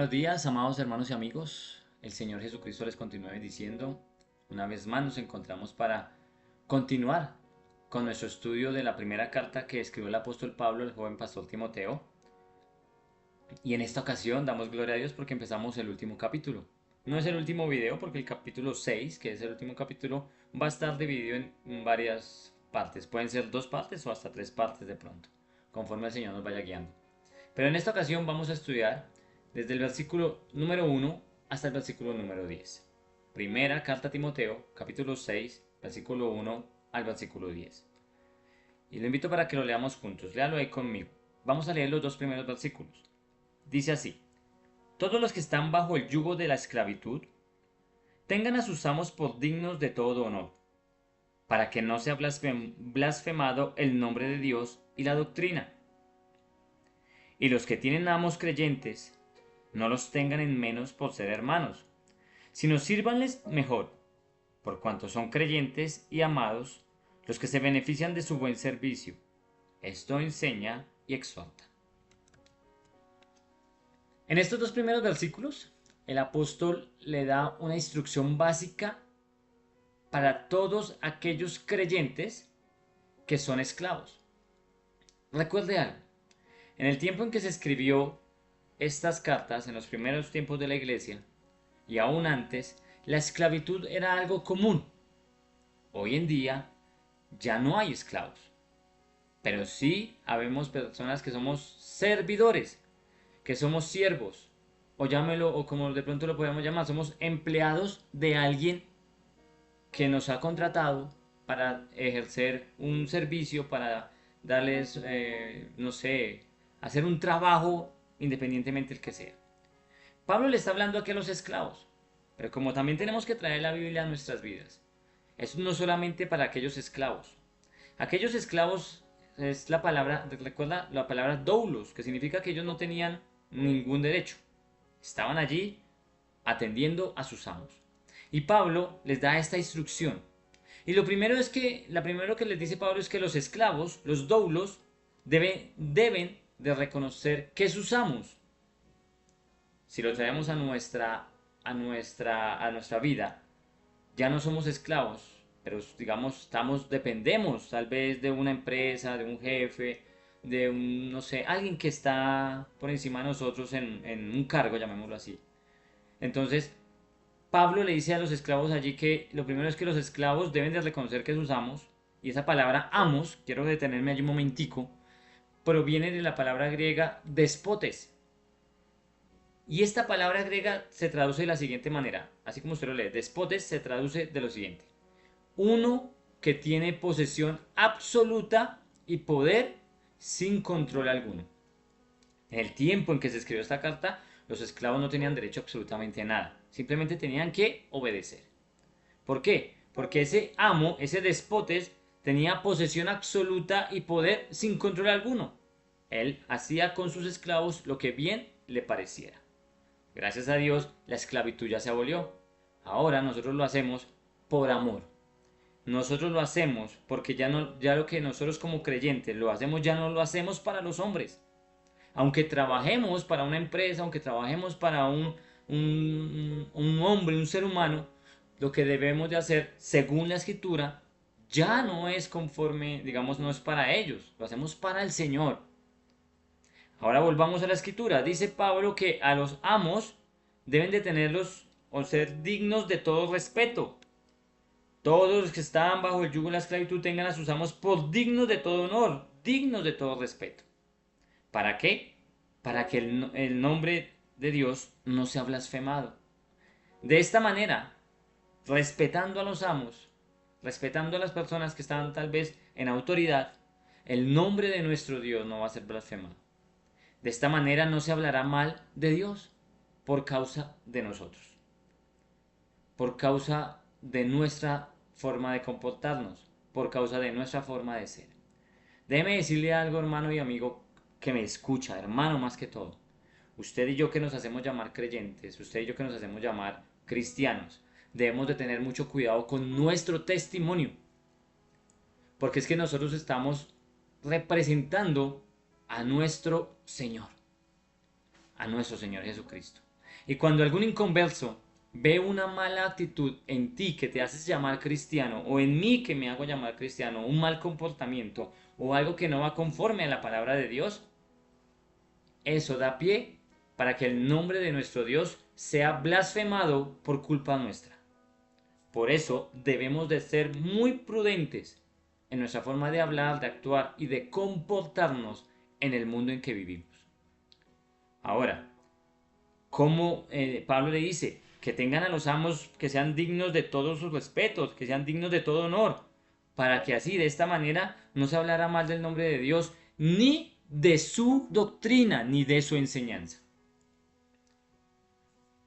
buenos días, amados hermanos y amigos. El Señor Jesucristo les continúe bendiciendo. Una vez más nos encontramos para continuar con nuestro estudio de la primera carta que escribió el apóstol Pablo al joven pastor Timoteo. Y en esta ocasión damos gloria a Dios porque empezamos el último capítulo. No es el último video porque el capítulo 6, que es el último capítulo, va a estar dividido en varias partes. Pueden ser 2 partes o hasta 3 partes de pronto, conforme el Señor nos vaya guiando. Pero en esta ocasión vamos a estudiar desde el versículo número 1 hasta el versículo número 10. Primera carta a Timoteo, capítulo 6, versículo 1 al versículo 10. Y lo invito para que lo leamos juntos. Léalo ahí conmigo. Vamos a leer los 2 primeros versículos. Dice así: Todos los que están bajo el yugo de la esclavitud, tengan a sus amos por dignos de todo honor, para que no sea blasfemado el nombre de Dios y la doctrina. Y los que tienen amos creyentes, no los tengan en menos por ser hermanos, sino sírvanles mejor, por cuanto son creyentes y amados los que se benefician de su buen servicio. Esto enseña y exhorta. En estos 2 primeros versículos, el apóstol le da una instrucción básica para todos aquellos creyentes que son esclavos. Recuerde algo, en el tiempo en que se escribió estas cartas, en los primeros tiempos de la iglesia, y aún antes, la esclavitud era algo común. Hoy en día ya no hay esclavos, pero sí habemos personas que somos servidores, que somos siervos, o llámelo, o como de pronto lo podemos llamar, somos empleados de alguien que nos ha contratado para ejercer un servicio, para darles, no sé, hacer un trabajo independientemente del que sea. Pablo le está hablando aquí a los esclavos, pero como también tenemos que traer la Biblia a nuestras vidas, eso no solamente para aquellos esclavos. Aquellos esclavos es la palabra, recuerda la palabra doulos, que significa que ellos no tenían ningún derecho. Estaban allí atendiendo a sus amos. Y Pablo les da esta instrucción. Y lo primero que les dice Pablo es que los esclavos, los doulos, deben de reconocer que sus amos, si lo traemos a nuestra vida, ya no somos esclavos, pero digamos, dependemos tal vez de una empresa, de un jefe, de un, no sé, alguien que está por encima de nosotros en un cargo, llamémoslo así. Entonces, Pablo le dice a los esclavos allí que lo primero es que los esclavos deben de reconocer que sus amos, y esa palabra amos, quiero detenerme allí un momentico, proviene de la palabra griega despotes. Y esta palabra griega se traduce de la siguiente manera, así como usted lo lee, despotes se traduce de lo siguiente: uno que tiene posesión absoluta y poder sin control alguno. En el tiempo en que se escribió esta carta, los esclavos no tenían derecho a absolutamente nada, simplemente tenían que obedecer. ¿Por qué? Porque ese amo, ese despotes, tenía posesión absoluta y poder sin control alguno. Él hacía con sus esclavos lo que bien le pareciera. Gracias a Dios, la esclavitud ya se abolió. Ahora nosotros lo hacemos por amor. Nosotros lo hacemos porque ya lo que nosotros como creyentes lo hacemos, ya no lo hacemos para los hombres. Aunque trabajemos para una empresa, aunque trabajemos para un hombre, un ser humano, lo que debemos de hacer, según la escritura, ya no es conforme, digamos, no es para ellos, lo hacemos para el Señor. Ahora volvamos a la escritura. Dice Pablo que a los amos deben de tenerlos o ser dignos de todo respeto. Todos los que están bajo el yugo de la esclavitud tengan a sus amos por dignos de todo honor, dignos de todo respeto. ¿Para qué? Para que el nombre de Dios no sea blasfemado. De esta manera, respetando a los amos, respetando a las personas que están tal vez en autoridad, el nombre de nuestro Dios no va a ser blasfemado. De esta manera no se hablará mal de Dios por causa de nosotros, por causa de nuestra forma de comportarnos, por causa de nuestra forma de ser. Déjeme decirle algo, hermano y amigo que me escucha, hermano más que todo. Usted y yo que nos hacemos llamar creyentes, usted y yo que nos hacemos llamar cristianos, debemos de tener mucho cuidado con nuestro testimonio, porque es que nosotros estamos representando a nuestro Señor Jesucristo. Y cuando algún inconverso ve una mala actitud en ti que te haces llamar cristiano, o en mí que me hago llamar cristiano, un mal comportamiento, o algo que no va conforme a la palabra de Dios, eso da pie para que el nombre de nuestro Dios sea blasfemado por culpa nuestra. Por eso debemos de ser muy prudentes en nuestra forma de hablar, de actuar y de comportarnos en el mundo en que vivimos. Ahora, como Pablo le dice, que tengan a los amos que sean dignos de todos sus respetos, que sean dignos de todo honor, para que así, de esta manera, no se hablará mal del nombre de Dios, ni de su doctrina, ni de su enseñanza.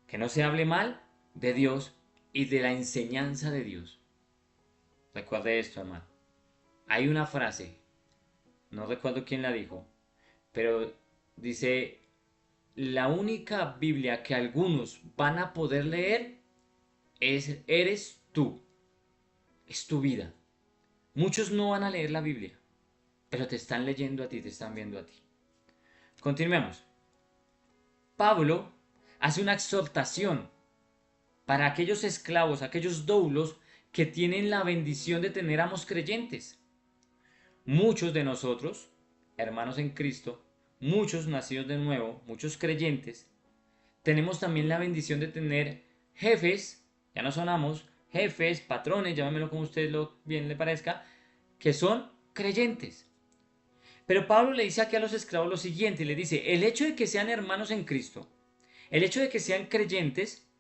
Que no se hable mal de Dios y de la enseñanza de Dios. Recuerde esto, hermano. Hay una frase, no recuerdo quién la dijo, pero dice, la única Biblia que algunos van a poder leer eres tú, es tu vida. Muchos no van a leer la Biblia, pero te están leyendo a ti, te están viendo a ti. Continuemos. Pablo hace una exhortación para aquellos esclavos, aquellos doulos que tienen la bendición de tener amos creyentes. Muchos de nosotros, hermanos en Cristo, muchos nacidos de nuevo, muchos creyentes, tenemos también la bendición de tener jefes, ya no son amos, jefes, patrones, llámelo como a usted bien le parezca, que son creyentes. Pero Pablo le dice aquí a los esclavos lo siguiente, le dice, el hecho de que sean hermanos en Cristo, el hecho de que sean creyentes,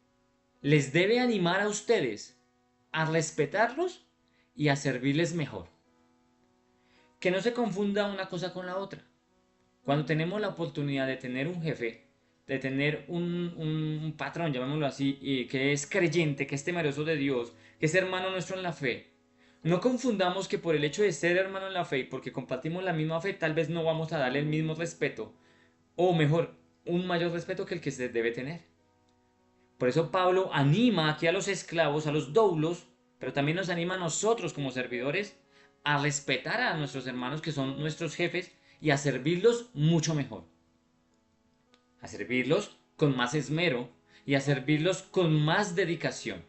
les debe animar a ustedes a respetarlos y a servirles mejor. Que no se confunda una cosa con la otra. Cuando tenemos la oportunidad de tener un jefe, de tener un patrón, llamémoslo así, y que es creyente, que es temeroso de Dios, que es hermano nuestro en la fe, no confundamos que por el hecho de ser hermano en la fe y porque compartimos la misma fe, tal vez no vamos a darle el mismo respeto, o mejor, un mayor respeto que el que se debe tener. Por eso Pablo anima aquí a los esclavos, a los doulos, pero también nos anima a nosotros como servidores a respetar a nuestros hermanos que son nuestros jefes y a servirlos mucho mejor. A servirlos con más esmero y a servirlos con más dedicación.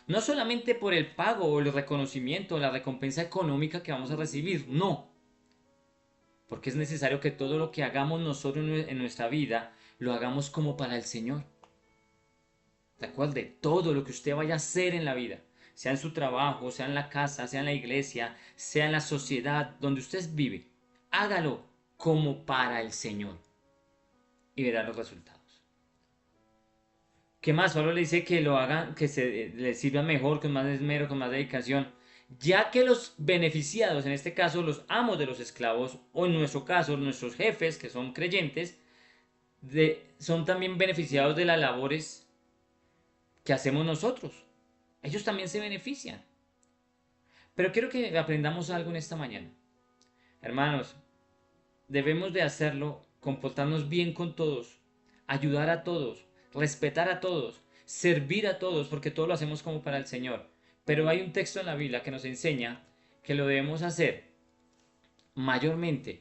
No solamente por el pago o el reconocimiento o la recompensa económica que vamos a recibir, no. Porque es necesario que todo lo que hagamos nosotros en nuestra vida lo hagamos como para el Señor. Recuerde, todo lo que usted vaya a hacer en la vida, sea en su trabajo, sea en la casa, sea en la iglesia, sea en la sociedad donde usted vive, hágalo como para el Señor y verá los resultados. ¿Qué más? Pablo le dice que lo hagan, que le sirva mejor, con más esmero, con más dedicación, ya que los beneficiados, en este caso los amos de los esclavos, o en nuestro caso nuestros jefes, que son creyentes, son también beneficiados de las labores que hacemos nosotros. Ellos también se benefician. Pero quiero que aprendamos algo en esta mañana. Hermanos, debemos de hacerlo, comportarnos bien con todos, ayudar a todos, respetar a todos, servir a todos, porque todo lo hacemos como para el Señor. Pero hay un texto en la Biblia que nos enseña que lo debemos hacer mayormente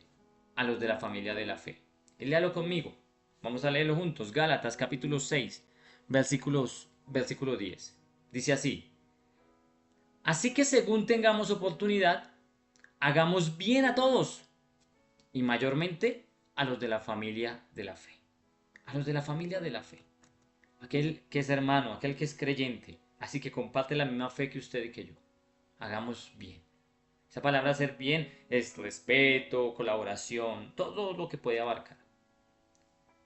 a los de la familia de la fe. Y léalo conmigo. Vamos a leerlo juntos. Gálatas capítulo 6, versículo 10. Dice así: así que según tengamos oportunidad, hagamos bien a todos, y mayormente a los de la familia de la fe. A los de la familia de la fe. Aquel que es hermano, aquel que es creyente, así que comparte la misma fe que usted y que yo. Hagamos bien. Esa palabra hacer bien es respeto, colaboración, todo lo que puede abarcar.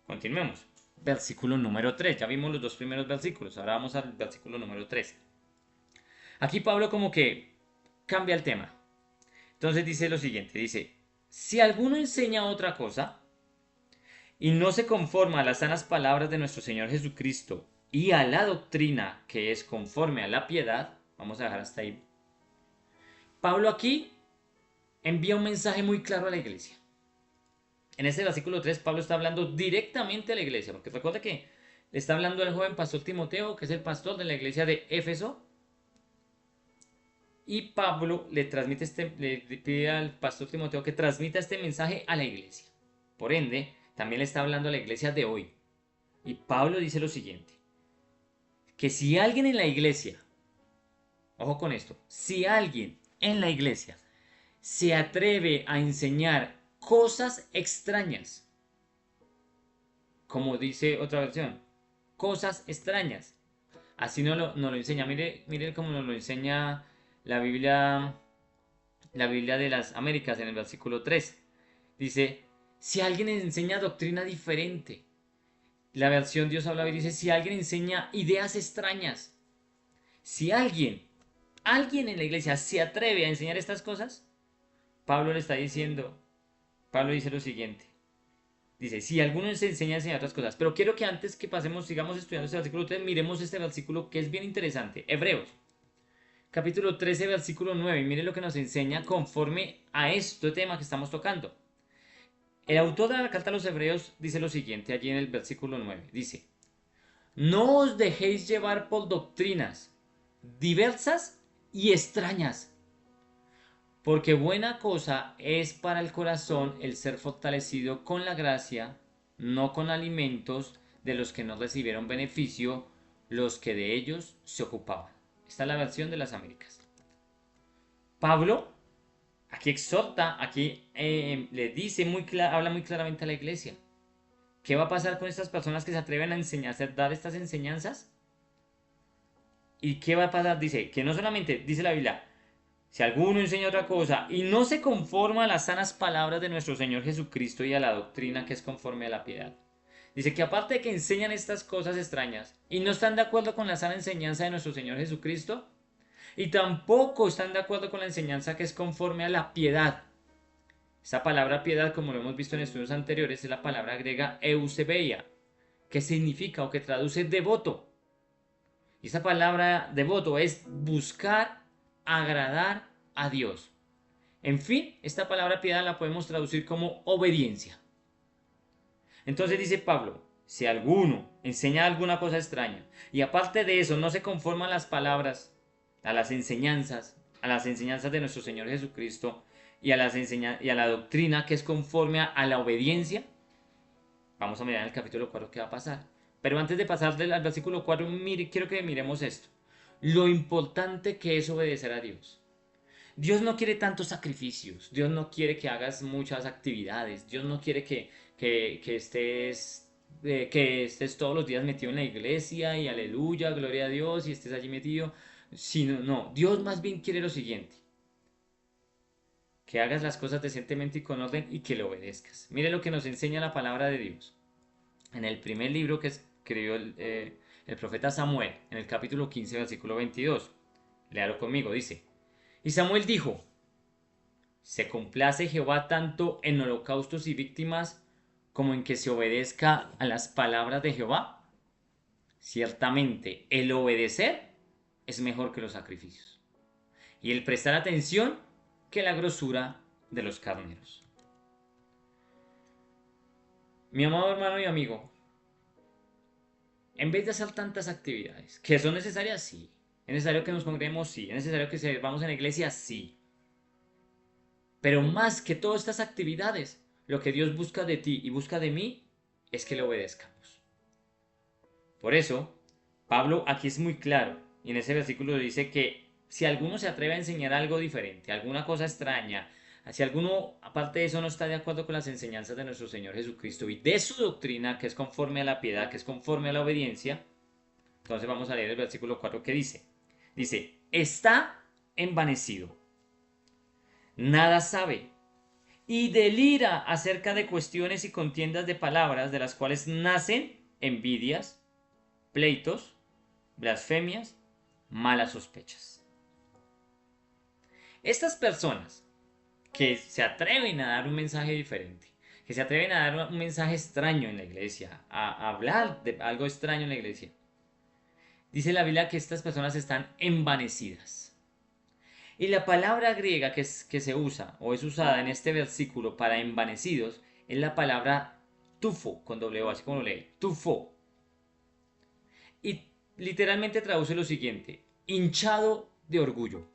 Continuemos. Versículo número 3. Ya vimos los dos primeros versículos. Ahora vamos al versículo número 3. Aquí Pablo como que cambia el tema. Entonces dice lo siguiente. Dice, si alguno enseña otra cosa y no se conforma a las sanas palabras de nuestro Señor Jesucristo y a la doctrina que es conforme a la piedad, vamos a dejar hasta ahí. Pablo aquí envía un mensaje muy claro a la iglesia. En este versículo 3 Pablo está hablando directamente a la iglesia, porque recuerda que le está hablando al joven pastor Timoteo, que es el pastor de la iglesia de Éfeso, y Pablo le pide al pastor Timoteo que transmita este mensaje a la iglesia. Por ende, también le está hablando a la iglesia de hoy. Y Pablo dice lo siguiente, que si alguien en la iglesia, ojo con esto, si alguien en la iglesia se atreve a enseñar cosas extrañas, como dice otra versión, cosas extrañas, así nos lo enseña, mire cómo nos lo enseña la Biblia, la Biblia de las Américas en el versículo 3. Dice, si alguien enseña doctrina diferente, la versión Dios habla y dice, si alguien enseña ideas extrañas, si alguien en la iglesia se atreve a enseñar estas cosas, Pablo le está diciendo, Pablo dice lo siguiente, dice, si alguno se enseña a enseñar otras cosas, pero quiero que antes que pasemos, sigamos estudiando este versículo 3, miremos este versículo que es bien interesante, Hebreos, capítulo 13, versículo 9, y mire lo que nos enseña conforme a este tema que estamos tocando. El autor de la carta a los Hebreos dice lo siguiente allí en el versículo 9, dice, no os dejéis llevar por doctrinas diversas y extrañas, porque buena cosa es para el corazón el ser fortalecido con la gracia, no con alimentos de los que no recibieron beneficio los que de ellos se ocupaban. Esta es la versión de las Américas. Pablo aquí exhorta, aquí le dice habla muy claramente a la iglesia. ¿Qué va a pasar con estas personas que se atreven a enseñar, a dar estas enseñanzas? ¿Y qué va a pasar? Dice que no solamente, dice la Biblia, si alguno enseña otra cosa y no se conforma a las sanas palabras de nuestro Señor Jesucristo y a la doctrina que es conforme a la piedad. Dice que aparte de que enseñan estas cosas extrañas y no están de acuerdo con la sana enseñanza de nuestro Señor Jesucristo, y tampoco están de acuerdo con la enseñanza que es conforme a la piedad. Esta palabra piedad, como lo hemos visto en estudios anteriores, es la palabra griega eusebeia, que significa o que traduce devoto. Y esta palabra devoto es buscar agradar a Dios. En fin, esta palabra piedad la podemos traducir como obediencia. Entonces dice Pablo, si alguno enseña alguna cosa extraña y aparte de eso no se conforma a las palabras, a las enseñanzas de nuestro Señor Jesucristo y a la doctrina que es conforme a la obediencia, vamos a mirar en el capítulo 4 qué va a pasar. Pero antes de pasar al versículo 4, quiero que miremos esto. Lo importante que es obedecer a Dios. Dios no quiere tantos sacrificios. Dios no quiere que hagas muchas actividades. Dios no quiere que estés todos los días metido en la iglesia y aleluya, gloria a Dios y estés allí metido. Sino, no, Dios más bien quiere lo siguiente. Que hagas las cosas decentemente y con orden y que le obedezcas. Mire lo que nos enseña la palabra de Dios. En el primer libro que escribió el profeta Samuel, en el capítulo 15, versículo 22. Léalo conmigo, dice. Y Samuel dijo, ¿se complace Jehová tanto en holocaustos y víctimas como en que se obedezca a las palabras de Jehová? Ciertamente, el obedecer es mejor que los sacrificios, y el prestar atención que la grosura de los carneros. Mi amado hermano y amigo, en vez de hacer tantas actividades, que son necesarias, sí. Es necesario que nos congreguemos, sí. Es necesario que vamos a la iglesia, sí. Pero más que todas estas actividades, lo que Dios busca de ti y busca de mí es que le obedezcamos. Por eso, Pablo aquí es muy claro. Y en ese versículo dice que si alguno se atreve a enseñar algo diferente, alguna cosa extraña, si alguno, aparte de eso, no está de acuerdo con las enseñanzas de nuestro Señor Jesucristo y de su doctrina, que es conforme a la piedad, que es conforme a la obediencia, entonces vamos a leer el versículo 4 que dice. Dice, está envanecido, nada sabe, y delira acerca de cuestiones y contiendas de palabras de las cuales nacen envidias, pleitos, blasfemias, malas sospechas. Estas personas que se atreven a dar un mensaje diferente, que se atreven a dar un mensaje extraño en la iglesia, a hablar de algo extraño en la iglesia, dice la Biblia que estas personas están envanecidas. Y la palabra griega que se usa o es usada en este versículo para envanecidos es la palabra tufo, con doble O, así como lo lee, tufo. Y literalmente traduce lo siguiente, hinchado de orgullo.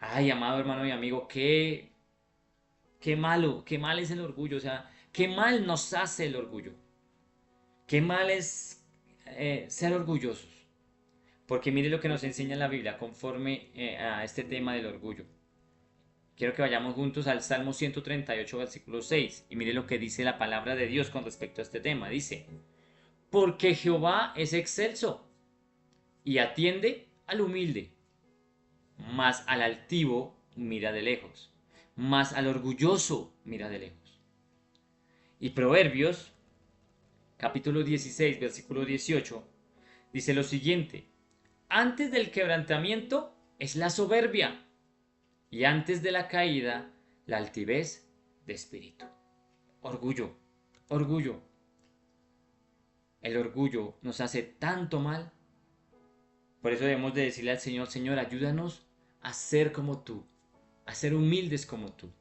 Ay, amado hermano y amigo, qué malo, qué mal es el orgullo, o sea, qué mal nos hace el orgullo. Qué mal es ser orgullosos. Porque mire lo que nos enseña la Biblia conforme a este tema del orgullo. Quiero que vayamos juntos al Salmo 138, versículo 6. Y mire lo que dice la palabra de Dios con respecto a este tema. Dice, porque Jehová es excelso y atiende al humilde, mas al altivo mira de lejos, mas al orgulloso mira de lejos. Y Proverbios, capítulo 16, versículo 18, dice lo siguiente, antes del quebrantamiento es la soberbia, y antes de la caída la altivez de espíritu. Orgullo, orgullo. El orgullo nos hace tanto mal. Por eso debemos de decirle al Señor, Señor, ayúdanos a ser como tú, a ser humildes como tú,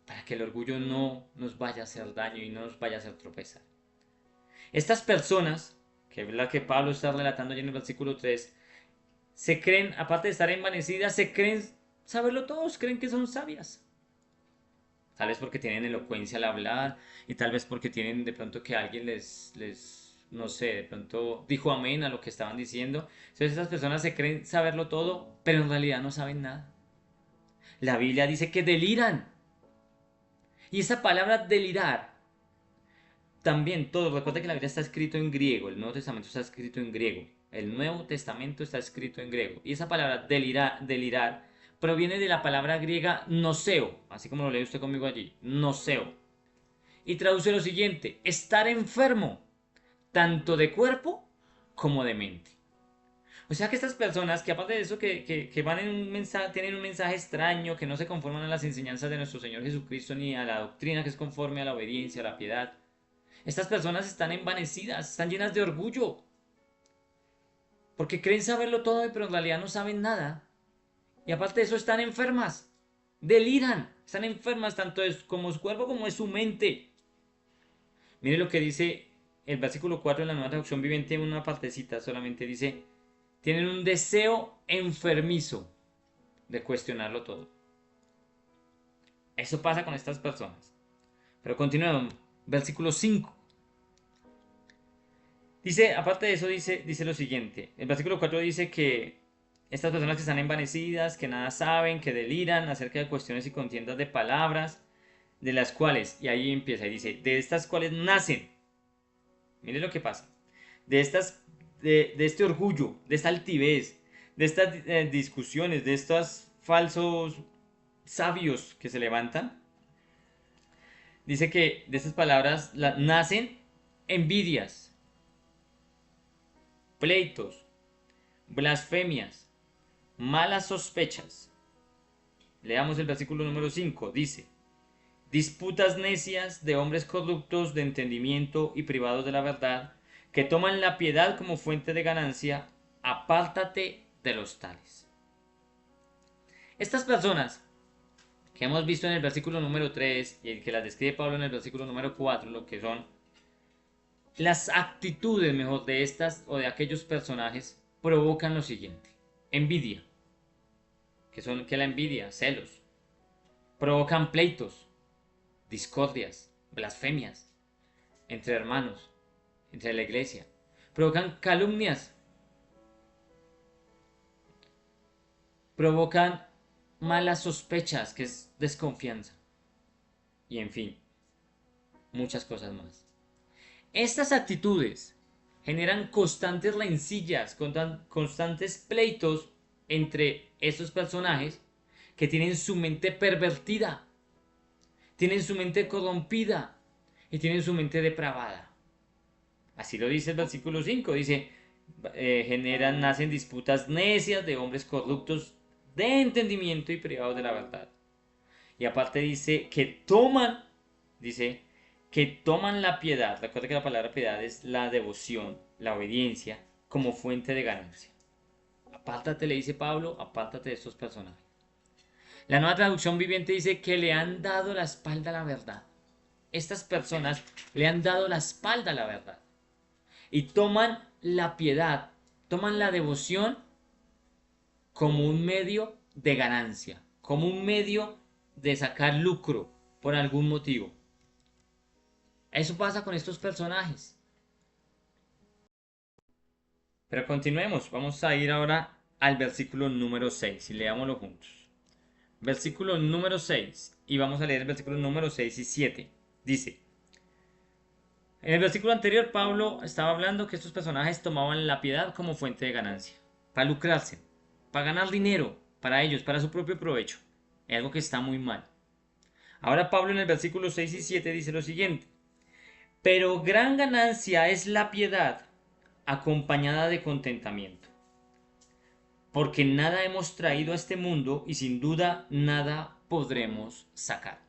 para que el orgullo no nos vaya a hacer daño y no nos vaya a hacer tropezar. Estas personas, que es la que Pablo está relatando allí en el versículo 3, se creen, aparte de estar envanecidas, se creen saberlo todos, creen que son sabias. Tal vez porque tienen elocuencia al hablar y tal vez porque tienen de pronto que alguien no sé, de pronto dijo amén a lo que estaban diciendo. Entonces esas personas se creen saberlo todo, pero en realidad no saben nada. La Biblia dice que deliran. Y esa palabra delirar, también todo, recuerda que la Biblia está escrito en griego, el Nuevo Testamento está escrito en griego. El Nuevo Testamento está escrito en griego. Y esa palabra delirar proviene de la palabra griega noseo, así como lo lee usted conmigo allí, noseo. Y traduce lo siguiente, estar enfermo, tanto de cuerpo como de mente. O sea que estas personas que aparte de eso que van en un mensaje, tienen un mensaje extraño, que no se conforman a las enseñanzas de nuestro Señor Jesucristo ni a la doctrina que es conforme a la obediencia, a la piedad. Estas personas están envanecidas, están llenas de orgullo, porque creen saberlo todo, pero en realidad no saben nada. Y aparte de eso están enfermas, deliran, están enfermas tanto como su cuerpo como es su mente. Mire lo que dice el versículo 4 de la Nueva Traducción Viviente, en una partecita solamente dice, tienen un deseo enfermizo de cuestionarlo todo. Eso pasa con estas personas. Pero continuamos, versículo 5. Dice, aparte de eso, dice lo siguiente. El versículo 4 dice que estas personas que están envanecidas, que nada saben, que deliran acerca de cuestiones y contiendas de palabras, de las cuales, y ahí empieza y dice, de estas cuales nacen. Mire lo que pasa. De este orgullo, de esta altivez, de estas discusiones, de estos falsos sabios que se levantan, dice que de estas palabras nacen envidias, pleitos, blasfemias, malas sospechas. Leamos el versículo número 5. Dice, disputas necias de hombres corruptos de entendimiento y privados de la verdad, que toman la piedad como fuente de ganancia, apártate de los tales. Estas personas que hemos visto en el versículo número 3 y el que las describe Pablo en el versículo número 4, lo que son las actitudes, mejor, de estas o de aquellos personajes, provocan lo siguiente: envidia, que la envidia, celos, provocan pleitos, discordias, blasfemias entre hermanos, entre la iglesia, provocan calumnias, provocan malas sospechas, que es desconfianza, y en fin, muchas cosas más. Estas actitudes generan constantes rencillas, constantes pleitos entre estos personajes que tienen su mente pervertida, tienen su mente corrompida y tienen su mente depravada. Así lo dice el versículo 5, dice, nacen disputas necias de hombres corruptos de entendimiento y privados de la verdad. Y aparte dice que toman la piedad, recuerda que la palabra piedad es la devoción, la obediencia, como fuente de ganancia. Apártate, le dice Pablo, apártate de estos personajes. La Nueva Traducción Viviente dice que le han dado la espalda a la verdad. Estas personas le han dado la espalda a la verdad. Y toman la piedad, toman la devoción como un medio de ganancia, como un medio de sacar lucro por algún motivo. Eso pasa con estos personajes. Pero continuemos, vamos a ir ahora al versículo número 6 y leámoslo juntos. Versículo número 6 y vamos a leer el versículo número 6 y 7. Dice, en el versículo anterior Pablo estaba hablando que estos personajes tomaban la piedad como fuente de ganancia, para lucrarse, para ganar dinero, para ellos, para su propio provecho. Es algo que está muy mal. Ahora Pablo en el versículo 6 y 7 dice lo siguiente, pero gran ganancia es la piedad acompañada de contentamiento, porque nada hemos traído a este mundo y sin duda nada podremos sacar.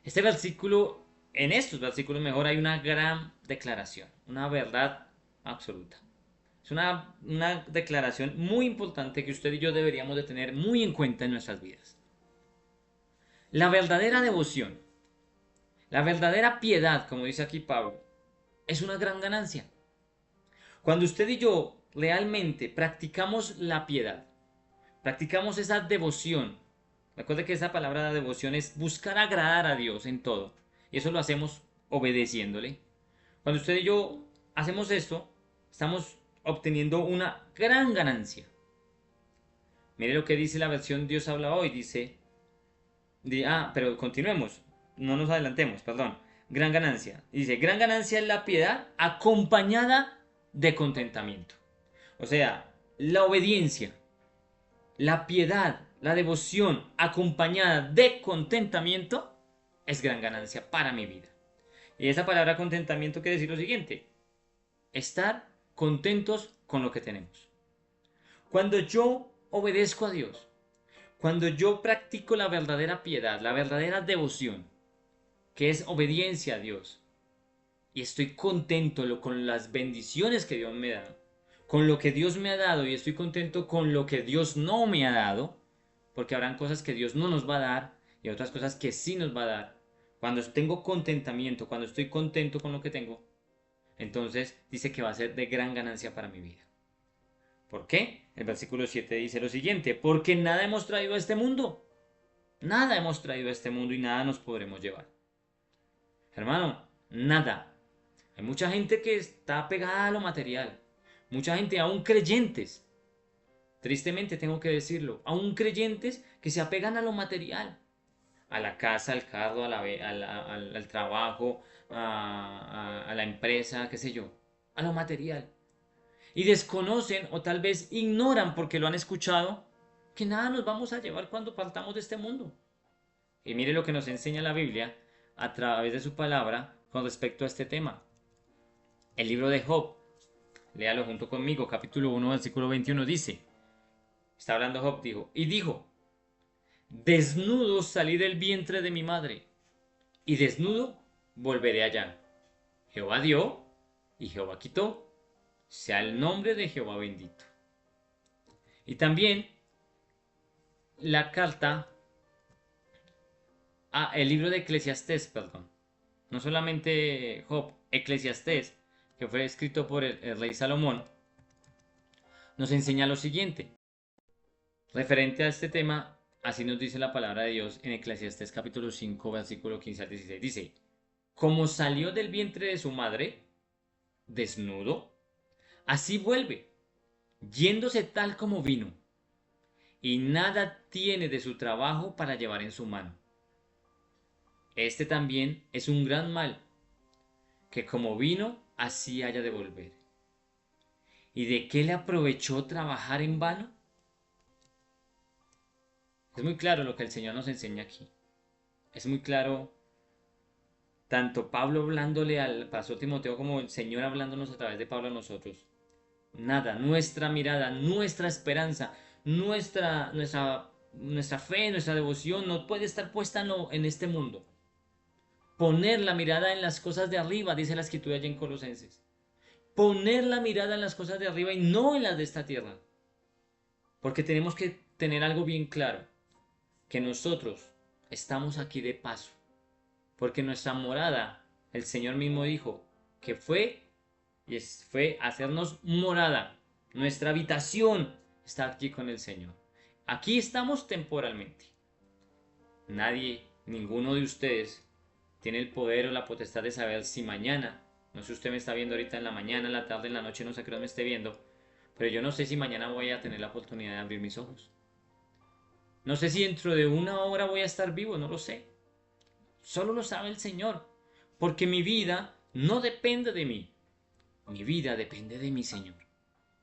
Este versículo, en estos versículos mejor, hay una gran declaración, una verdad absoluta. Es una declaración muy importante que usted y yo deberíamos de tener muy en cuenta en nuestras vidas. La verdadera devoción, la verdadera piedad, como dice aquí Pablo, es una gran ganancia. Cuando usted y yo realmente practicamos la piedad, practicamos esa devoción. Recuerde que esa palabra de devoción es buscar agradar a Dios en todo. Y eso lo hacemos obedeciéndole. Cuando usted y yo hacemos esto, estamos obteniendo una gran ganancia. Mire lo que dice la versión Dios habla hoy. Dice, pero continuemos. No nos adelantemos, perdón. Gran ganancia. Dice, gran ganancia es la piedad acompañada de contentamiento. O sea, la obediencia, la piedad, la devoción acompañada de contentamiento es gran ganancia para mi vida. Y esa palabra contentamiento quiere decir lo siguiente: estar contentos con lo que tenemos. Cuando yo obedezco a Dios, cuando yo practico la verdadera piedad, la verdadera devoción, que es obediencia a Dios, y estoy contento con las bendiciones que Dios me da, con lo que Dios me ha dado, y estoy contento con lo que Dios no me ha dado, porque habrán cosas que Dios no nos va a dar y otras cosas que sí nos va a dar. Cuando tengo contentamiento, cuando estoy contento con lo que tengo, entonces dice que va a ser de gran ganancia para mi vida. ¿Por qué? El versículo 7 dice lo siguiente: porque nada hemos traído a este mundo. Nada hemos traído a este mundo y nada nos podremos llevar. Hermano, nada. Hay mucha gente que está pegada a lo material. Mucha gente, aún creyentes, tristemente tengo que decirlo, aún creyentes que se apegan a lo material. A la casa, al carro, al trabajo, a la empresa, qué sé yo, a lo material. Y desconocen o tal vez ignoran porque lo han escuchado que nada nos vamos a llevar cuando partamos de este mundo. Y mire lo que nos enseña la Biblia a través de su palabra con respecto a este tema. El libro de Job, léalo junto conmigo, capítulo 1, versículo 21 dice, está hablando Job, dijo, desnudo salí del vientre de mi madre, y desnudo volveré allá. Jehová dio, y Jehová quitó, sea el nombre de Jehová bendito. Y también la carta, el libro de Eclesiastés, perdón. No solamente Job, Eclesiastés, que fue escrito por el rey Salomón, nos enseña lo siguiente. Referente a este tema, así nos dice la palabra de Dios en Eclesiastés capítulo 5, versículo 15 al 16. Dice, como salió del vientre de su madre, desnudo, así vuelve, yéndose tal como vino, y nada tiene de su trabajo para llevar en su mano. Este también es un gran mal, que como vino, así haya de volver. ¿Y de qué le aprovechó trabajar en vano? Es muy claro lo que el Señor nos enseña aquí. Es muy claro tanto Pablo hablándole al pastor Timoteo como el Señor hablándonos a través de Pablo a nosotros. Nada, nuestra mirada, nuestra esperanza, nuestra fe, nuestra devoción no puede estar puesta en este mundo. Poner la mirada en las cosas de arriba, dice la escritura allá en Colosenses. Poner la mirada en las cosas de arriba y no en las de esta tierra. Porque tenemos que tener algo bien claro, que nosotros estamos aquí de paso. Porque nuestra morada, el Señor mismo dijo, que fue hacernos morada. Nuestra habitación está aquí con el Señor. Aquí estamos temporalmente. Nadie, ninguno de ustedes, tiene el poder o la potestad de saber si mañana No sé si usted me está viendo ahorita en la mañana, en la tarde, en la noche, no sé a qué hora me esté viendo, pero yo no sé si mañana voy a tener la oportunidad de abrir mis ojos. No sé si dentro de una hora voy a estar vivo, no lo sé. Solo lo sabe el Señor, porque mi vida no depende de mí. Mi vida depende de mi Señor.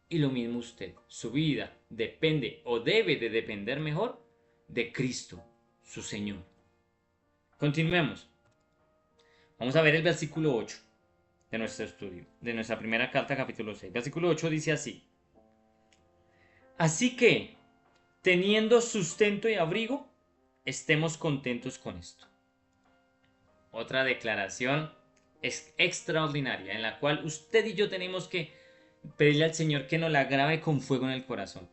Y lo mismo usted, su vida depende o debe de depender mejor de Cristo, su Señor. Continuemos. Vamos a ver el versículo 8 de nuestro estudio, de nuestra primera carta, capítulo 6. Versículo 8 dice así: Así que, teniendo sustento y abrigo, estemos contentos con esto. Otra declaración es extraordinaria en la cual usted y yo tenemos que pedirle al Señor que nos la grabe con fuego en el corazón.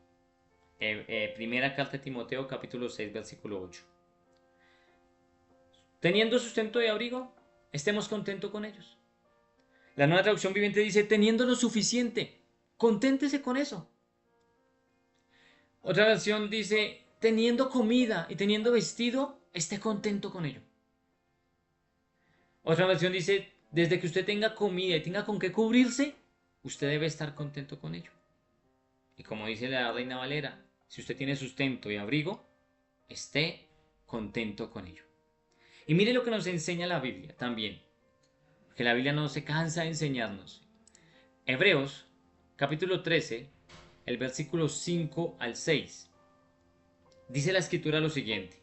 Primera carta de Timoteo, capítulo 6, versículo 8. Teniendo sustento y abrigo, estemos contentos con ellos. La nueva traducción viviente dice, teniendo lo suficiente, conténtese con eso. Otra versión dice, teniendo comida y teniendo vestido, esté contento con ello. Otra versión dice, desde que usted tenga comida y tenga con qué cubrirse, usted debe estar contento con ello. Y como dice la Reina Valera, si usted tiene sustento y abrigo, esté contento con ello. Y mire lo que nos enseña la Biblia también, que la Biblia no se cansa de enseñarnos. Hebreos, capítulo 13, el versículo 5 al 6. Dice la escritura lo siguiente: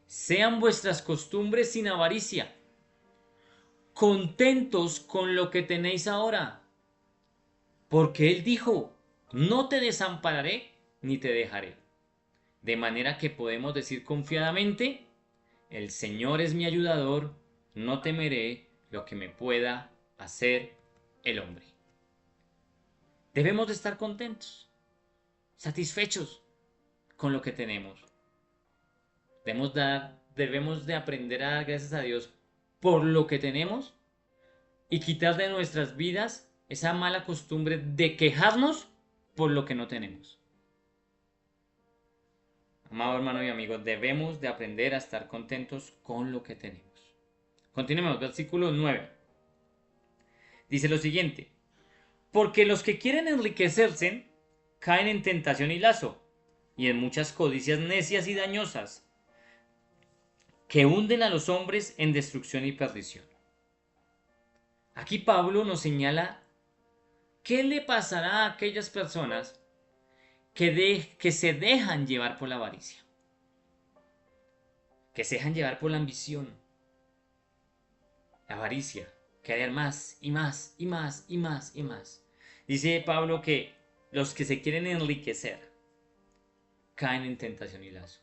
sean vuestras costumbres sin avaricia, contentos con lo que tenéis ahora, porque Él dijo, no te desampararé ni te dejaré. De manera que podemos decir confiadamente, el Señor es mi ayudador, no temeré lo que me pueda hacer el hombre. Debemos de estar contentos, satisfechos con lo que tenemos. Debemos de aprender a dar gracias a Dios por lo que tenemos y quitar de nuestras vidas esa mala costumbre de quejarnos por lo que no tenemos. Amado hermano y amigo, debemos de aprender a estar contentos con lo que tenemos. Continuemos, versículo 9. Dice lo siguiente: porque los que quieren enriquecerse caen en tentación y lazo, y en muchas codicias necias y dañosas, que hunden a los hombres en destrucción y perdición. Aquí Pablo nos señala qué le pasará a aquellas personas que se dejan llevar por la avaricia, que se dejan llevar por la ambición, la avaricia, querer más y más y más y más y más. Dice Pablo que los que se quieren enriquecer caen en tentación y lazo.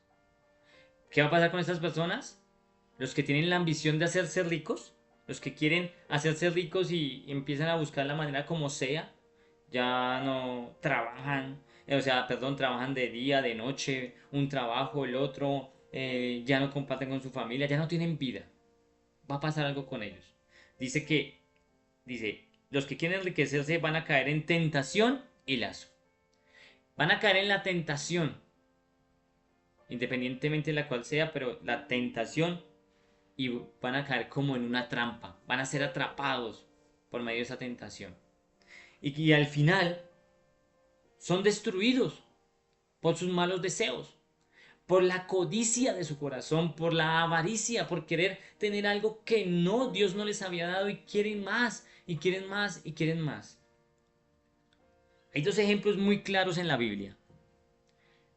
¿Qué va a pasar con estas personas? Los que tienen la ambición de hacerse ricos, los que quieren hacerse ricos y empiezan a buscar la manera como sea, ya no trabajan, trabajan de día, de noche, un trabajo, el otro, ya no comparten con su familia, ya no tienen vida. Va a pasar algo con ellos. Dice, los que quieren enriquecerse van a caer en tentación y lazo. Van a caer en la tentación, independientemente de la cual sea, pero la tentación, y van a caer como en una trampa, van a ser atrapados por medio de esa tentación. Y al final son destruidos por sus malos deseos, por la codicia de su corazón, por la avaricia, por querer tener algo que no, Dios no les había dado, y quieren más, y quieren más, y quieren más. Hay dos ejemplos muy claros en la Biblia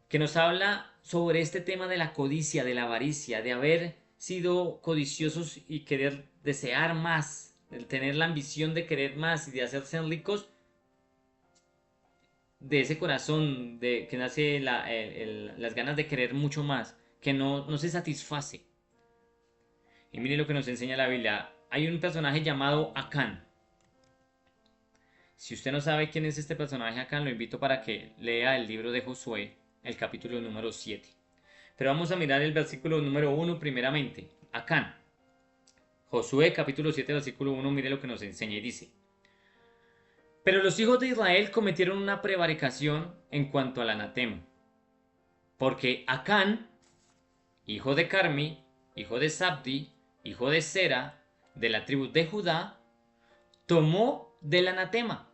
que nos habla sobre este tema de la codicia, de la avaricia, de haber sido codiciosos y querer desear más, de tener la ambición de querer más y de hacerse ricos, de ese corazón de que nace las ganas de querer mucho más, que no se satisface. Y mire lo que nos enseña la Biblia. Hay un personaje llamado Acán. Si usted no sabe quién es este personaje Acán, lo invito para que lea el libro de Josué, el capítulo número 7. Pero vamos a mirar el versículo número 1 primeramente. Acán. Josué capítulo 7, versículo 1, mire lo que nos enseña y dice: pero los hijos de Israel cometieron una prevaricación en cuanto al anatema, porque Acán, hijo de Carmi, hijo de Sabdi, hijo de Sera, de la tribu de Judá, tomó del anatema,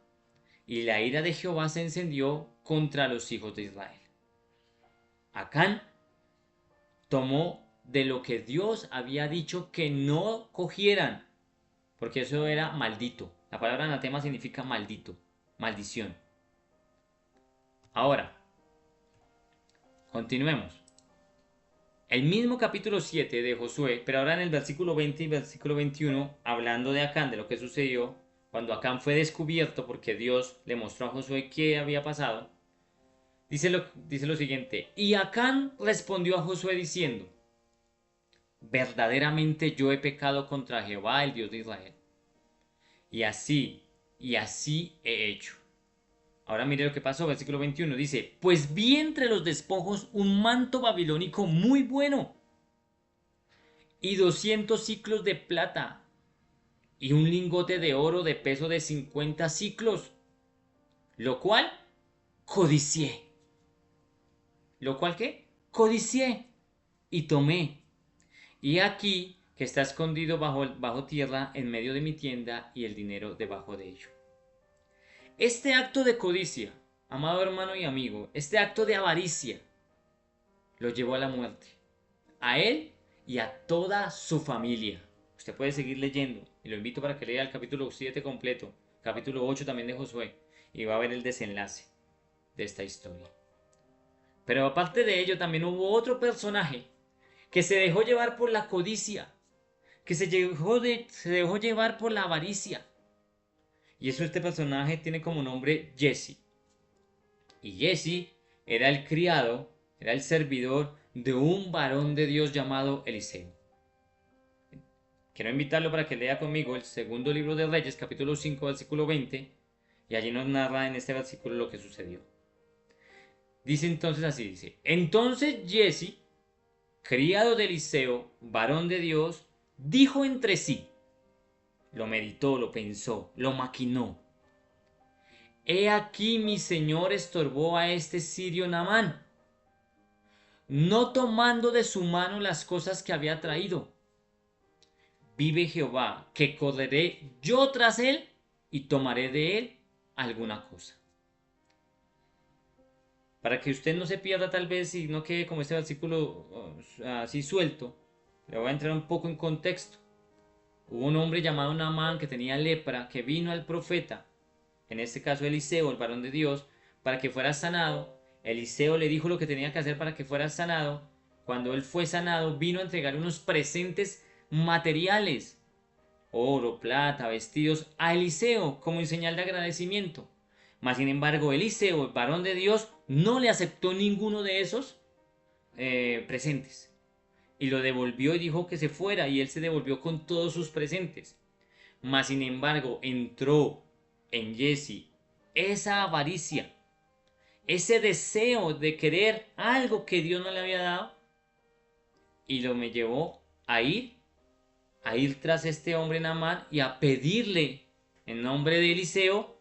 y la ira de Jehová se encendió contra los hijos de Israel. Acán tomó de lo que Dios había dicho que no cogieran, porque eso era maldito. La palabra anatema significa maldito, maldición. Ahora, continuemos. El mismo capítulo 7 de Josué, pero ahora en el versículo 20 y versículo 21, hablando de Acán, de lo que sucedió cuando Acán fue descubierto porque Dios le mostró a Josué qué había pasado. Dice lo siguiente: y Acán respondió a Josué diciendo: verdaderamente yo he pecado contra Jehová, el Dios de Israel. Y así he hecho. Ahora mire lo que pasó, versículo 21, dice: pues vi entre los despojos un manto babilónico muy bueno, y 200 siclos de plata, y un lingote de oro de peso de 50 siclos, lo cual codicié. ¿Lo cual qué? Codicié, y tomé. Y aquí que está escondido bajo tierra en medio de mi tienda, y el dinero debajo de ello. Este acto de codicia, amado hermano y amigo, este acto de avaricia, lo llevó a la muerte. A él y a toda su familia. Usted puede seguir leyendo, y lo invito para que lea el capítulo 7 completo, capítulo 8 también de Josué, y va a ver el desenlace de esta historia. Pero aparte de ello, también hubo otro personaje que se dejó llevar por la codicia, que se dejó llevar por la avaricia. Y eso, este personaje tiene como nombre Jesse. Y Jesse era el criado, era el servidor de un varón de Dios llamado Eliseo. Quiero invitarlo para que lea conmigo el segundo libro de Reyes, capítulo 5, versículo 20, y allí nos narra en este versículo lo que sucedió. Dice entonces así, dice: entonces Jesse, criado de Eliseo, varón de Dios, dijo entre sí, lo meditó, lo pensó, lo maquinó: he aquí mi señor estorbó a este sirio Naamán, no tomando de su mano las cosas que había traído. Vive Jehová, que correré yo tras él y tomaré de él alguna cosa. Para que usted no se pierda tal vez y no quede como este versículo así suelto, le voy a entrar un poco en contexto. Hubo un hombre llamado Naamán que tenía lepra, que vino al profeta, en este caso Eliseo, el varón de Dios, para que fuera sanado. Eliseo le dijo lo que tenía que hacer para que fuera sanado. Cuando él fue sanado, vino a entregar unos presentes materiales, oro, plata, vestidos, a Eliseo como en señal de agradecimiento. Mas sin embargo, Eliseo, el varón de Dios, no le aceptó ninguno de esos presentes. Y lo devolvió y dijo que se fuera, y él se devolvió con todos sus presentes. Mas sin embargo, entró en Jesse esa avaricia, ese deseo de querer algo que Dios no le había dado, y me llevó a ir tras este hombre Naamán y a pedirle en nombre de Eliseo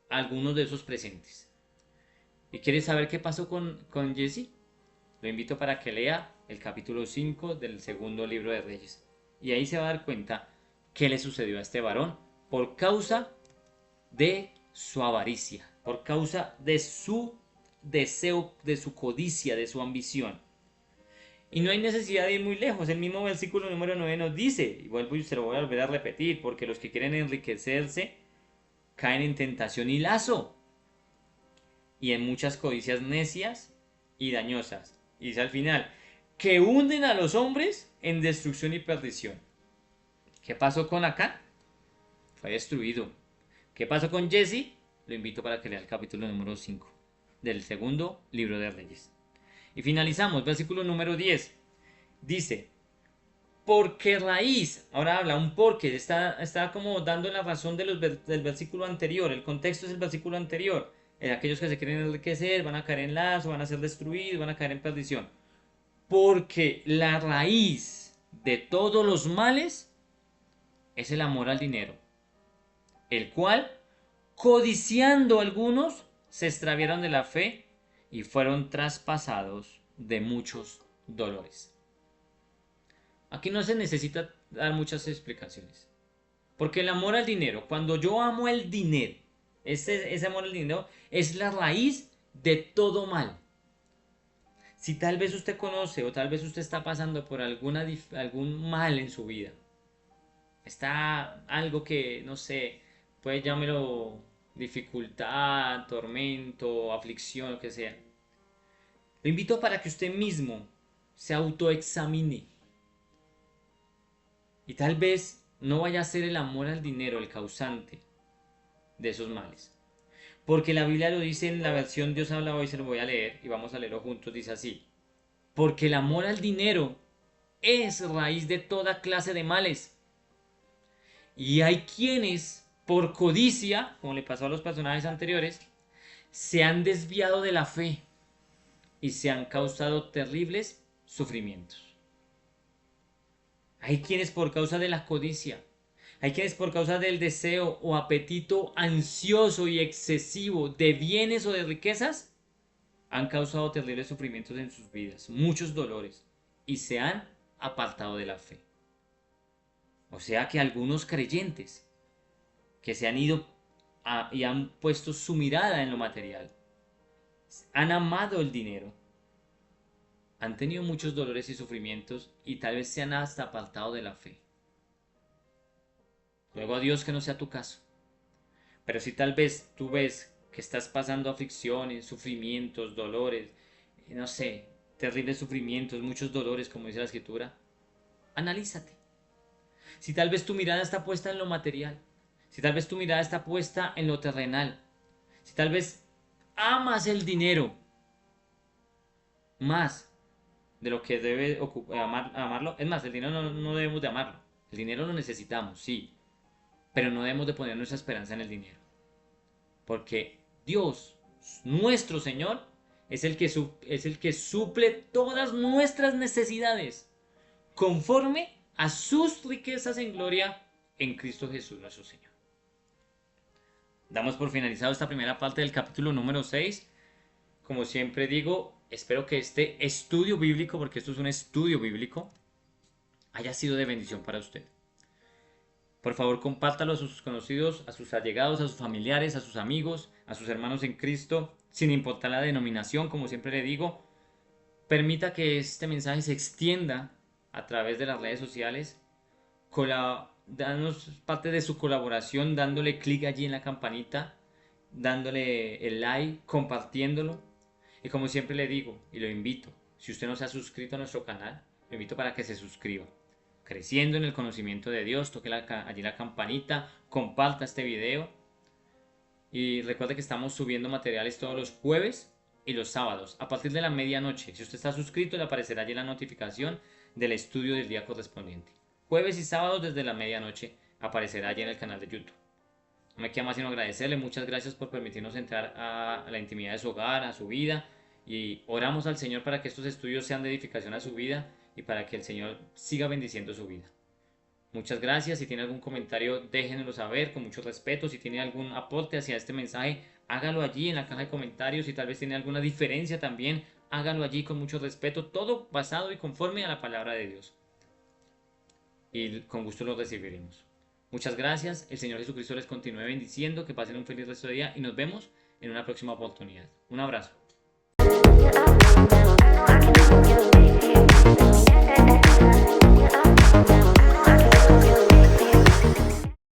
algunos de esos presentes. ¿Y quieres saber qué pasó con Jesse? Lo invito para que lea el capítulo 5 del segundo libro de Reyes. Y ahí se va a dar cuenta qué le sucedió a este varón por causa de su avaricia, por causa de su deseo, de su codicia, de su ambición. Y no hay necesidad de ir muy lejos. El mismo versículo número 9 nos dice, y vuelvo y se lo voy a volver a repetir, porque los que quieren enriquecerse caen en tentación y lazo, y en muchas codicias necias y dañosas. Y dice al final, que hunden a los hombres en destrucción y perdición. ¿Qué pasó con Acán? Fue destruido. ¿Qué pasó con Jesse? Lo invito para que lea el capítulo número 5 del segundo libro de Reyes. Y finalizamos, versículo número 10. Dice, porque raíz, ahora habla un porque, está como dando la razón del versículo anterior, el contexto es el versículo anterior. Aquellos que se quieren enriquecer van a caer en lazo, van a ser destruidos, van a caer en perdición. Porque la raíz de todos los males es el amor al dinero, el cual, codiciando algunos, se extraviaron de la fe y fueron traspasados de muchos dolores. Aquí no se necesita dar muchas explicaciones. Porque el amor al dinero, cuando yo amo el dinero, ese amor al dinero es la raíz de todo mal. Si tal vez usted conoce o tal vez usted está pasando por algún mal en su vida, está algo que, no sé, puede llamarlo dificultad, tormento, aflicción, lo que sea. Lo invito para que usted mismo se autoexamine. Y tal vez no vaya a ser el amor al dinero el causante de esos males. Porque la Biblia lo dice en la versión Dios habla hoy, se lo voy a leer y vamos a leerlo juntos, dice así. Porque el amor al dinero es raíz de toda clase de males. Y hay quienes, por codicia, como le pasó a los personajes anteriores, se han desviado de la fe y se han causado terribles sufrimientos. Hay quienes por causa de la codicia, hay quienes por causa del deseo o apetito ansioso y excesivo de bienes o de riquezas, han causado terribles sufrimientos en sus vidas, muchos dolores, y se han apartado de la fe. O sea que algunos creyentes que se han ido y han puesto su mirada en lo material, han amado el dinero, han tenido muchos dolores y sufrimientos y tal vez se han hasta apartado de la fe. Luego a Dios que no sea tu caso. Pero si tal vez tú ves que estás pasando aflicciones, sufrimientos, dolores, no sé, terribles sufrimientos, muchos dolores, como dice la escritura, analízate. Si tal vez tu mirada está puesta en lo material, si tal vez tu mirada está puesta en lo terrenal, si tal vez amas el dinero más de lo que debe amarlo, es más, el dinero no debemos de amarlo, el dinero lo necesitamos, sí, pero no debemos de poner nuestra esperanza en el dinero, porque Dios, nuestro Señor, es el que suple todas nuestras necesidades conforme a sus riquezas en gloria en Cristo Jesús nuestro Señor. Damos por finalizado esta primera parte del capítulo número 6. Como siempre digo, espero que este estudio bíblico, porque esto es un estudio bíblico, haya sido de bendición para usted. Por favor, compártalo a sus conocidos, a sus allegados, a sus familiares, a sus amigos, a sus hermanos en Cristo, sin importar la denominación, como siempre le digo. Permita que este mensaje se extienda a través de las redes sociales. Danos parte de su colaboración dándole clic allí en la campanita, dándole el like, compartiéndolo. Y como siempre le digo y lo invito, si usted no se ha suscrito a nuestro canal, lo invito para que se suscriba. Creciendo en el conocimiento de Dios, toque allí la campanita, comparta este video. Y recuerde que estamos subiendo materiales todos los jueves y los sábados a partir de la medianoche. Si usted está suscrito, le aparecerá allí la notificación del estudio del día correspondiente. Jueves y sábados desde la medianoche aparecerá allí en el canal de YouTube. No me queda más sino agradecerle. Muchas gracias por permitirnos entrar a la intimidad de su hogar, a su vida. Y oramos al Señor para que estos estudios sean de edificación a su vida y para que el Señor siga bendiciendo su vida. Muchas gracias. Si tiene algún comentario, déjenlo saber con mucho respeto. Si tiene algún aporte hacia este mensaje, hágalo allí en la caja de comentarios. Si tal vez tiene alguna diferencia también, hágalo allí con mucho respeto. Todo basado y conforme a la palabra de Dios. Y con gusto lo recibiremos. Muchas gracias. El Señor Jesucristo les continúe bendiciendo. Que pasen un feliz resto de día y nos vemos en una próxima oportunidad. Un abrazo.